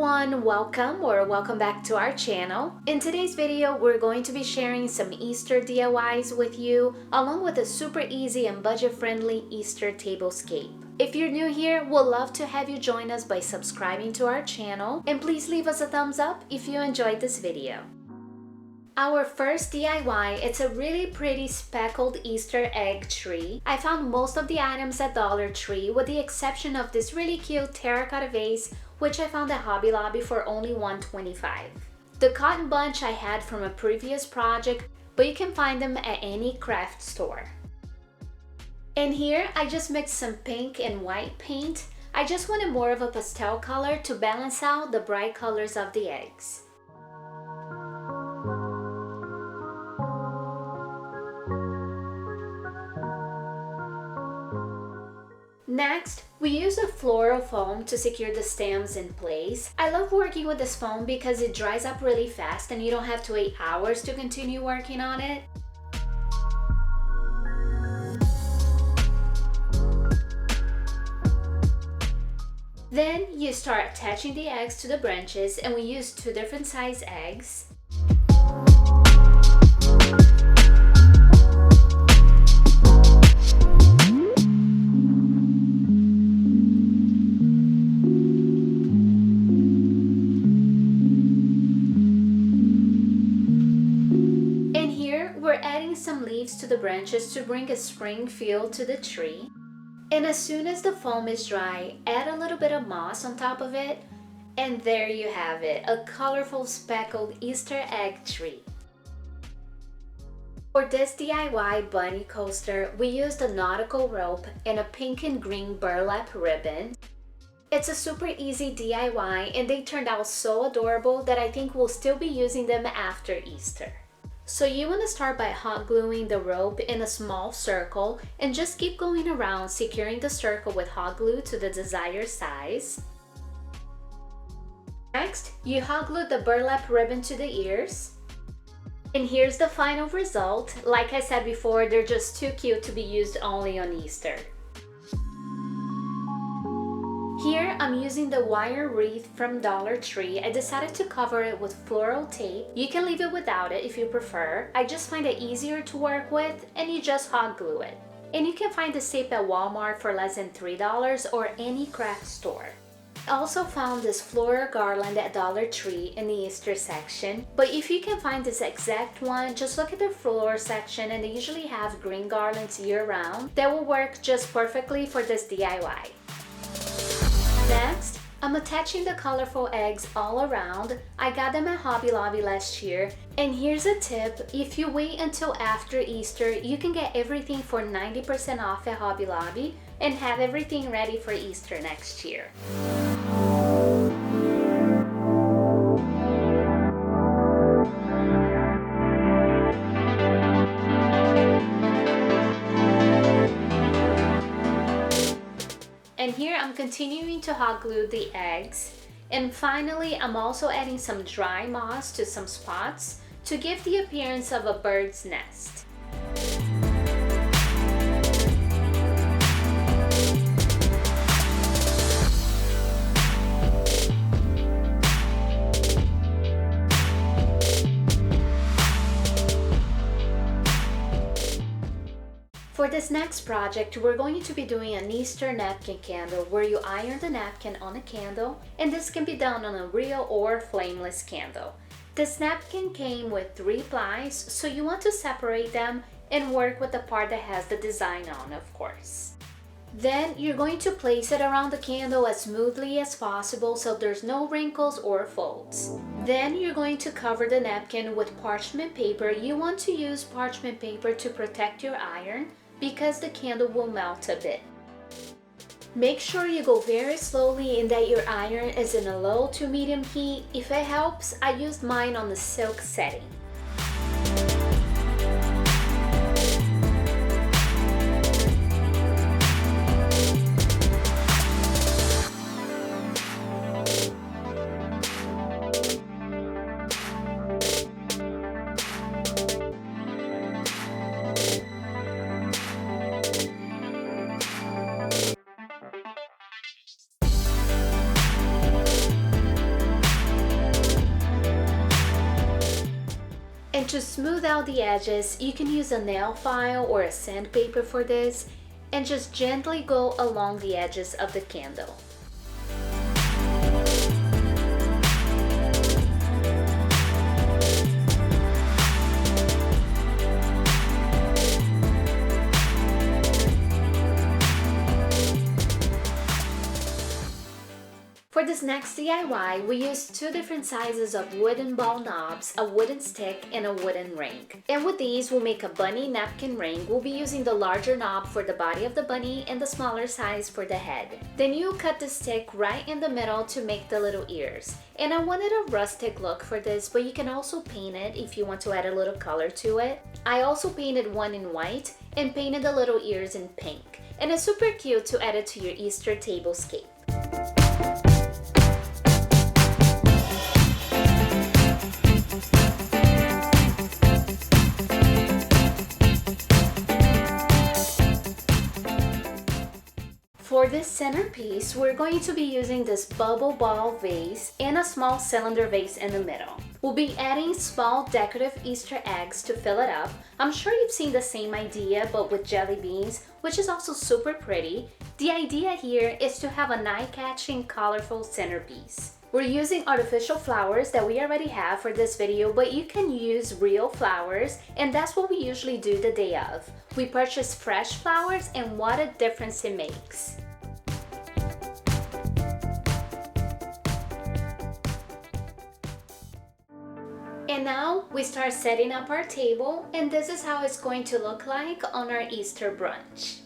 everyone, welcome back to our channel. In today's video, we're going to be sharing some Easter DIYs with you, along with a super easy and budget-friendly Easter tablescape. If you're new here, we'd love to have you join us by subscribing to our channel, and please leave us a thumbs up if you enjoyed this video. Our first DIY, it's a really pretty speckled Easter egg tree. I found most of the items at Dollar Tree with the exception of this really cute terracotta vase, which I found at Hobby Lobby for only $1.25. The cotton bunch I had from a previous project, but you can find them at any craft store. And here, I just mixed some pink and white paint. I just wanted more of a pastel color to balance out the bright colors of the eggs. Next, we use a floral foam to secure the stems in place. I love working with this foam because it dries up really fast and you don't have to wait hours to continue working on it. Then you start attaching the eggs to the branches, and we use 2 different size eggs. Some leaves to the branches to bring a spring feel to the tree. And as soon as the foam is dry, add a little bit of moss on top of it, and there you have it, a colorful speckled Easter egg tree. For this DIY bunny coaster, we used a nautical rope and a pink and green burlap ribbon. It's a super easy DIY, and they turned out so adorable that I think we'll still be using them after Easter. So you want to start by hot gluing the rope in a small circle and just keep going around, securing the circle with hot glue to the desired size. Next, you hot glue the burlap ribbon to the ears. And here's the final result. Like I said before, they're just too cute to be used only on Easter. Here, I'm using the wire wreath from Dollar Tree. I decided to cover it with floral tape. You can leave it without it if you prefer. I just find it easier to work with, and you just hot glue it. And you can find this tape at Walmart for less than $3 or any craft store. I also found this floral garland at Dollar Tree in the Easter section. But if you can find this exact one, just look at the floral section, and they usually have green garlands year-round that will work just perfectly for this DIY. Next, I'm attaching the colorful eggs all around. I got them at Hobby Lobby last year. And here's a tip, if you wait until after Easter, you can get everything for 90% off at Hobby Lobby and have everything ready for Easter next year. And here I'm continuing to hot glue the eggs. And finally, I'm also adding some dry moss to some spots to give the appearance of a bird's nest. For this next project, we're going to be doing an Easter napkin candle where you iron the napkin on a candle, and this can be done on a real or flameless candle. This napkin came with 3 plies, so you want to separate them and work with the part that has the design on, of course. Then you're going to place it around the candle as smoothly as possible so there's no wrinkles or folds. Then you're going to cover the napkin with parchment paper. You want to use parchment paper to protect your iron, because the candle will melt a bit. Make sure you go very slowly and that your iron is in a low to medium heat. If it helps, I used mine on the silk setting. to smooth out the edges, you can use a nail file or a sandpaper for this, and just gently go along the edges of the candle. For this next DIY, we used 2 different sizes of wooden ball knobs, a wooden stick, and a wooden ring. And with these, we'll make a bunny napkin ring. We'll be using the larger knob for the body of the bunny and the smaller size for the head. Then you cut the stick right in the middle to make the little ears. And I wanted a rustic look for this, but you can also paint it if you want to add a little color to it. I also painted one in white and painted the little ears in pink. And it's super cute to add it to your Easter tablescape. For this centerpiece, we're going to be using this bubble ball vase and a small cylinder vase in the middle. We'll be adding small decorative Easter eggs to fill it up. I'm sure you've seen the same idea, but with jelly beans, which is also super pretty. The idea here is to have an eye-catching, colorful centerpiece. We're using artificial flowers that we already have for this video, but you can use real flowers, and that's what we usually do the day of. We purchase fresh flowers, and what a difference it makes. And now we start setting up our table, and this is how it's going to look like on our Easter brunch.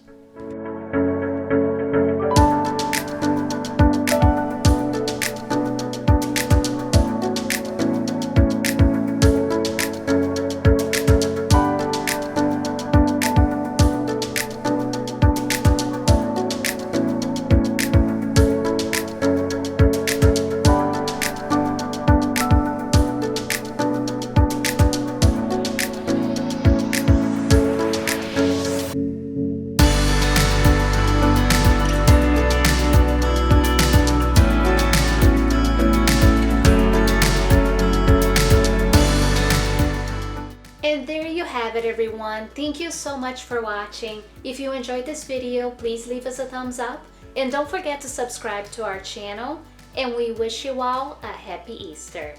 And there you have it, everyone. Thank you so much for watching. If you enjoyed this video, please leave us a thumbs up and don't forget to subscribe to our channel, and we wish you all a happy Easter.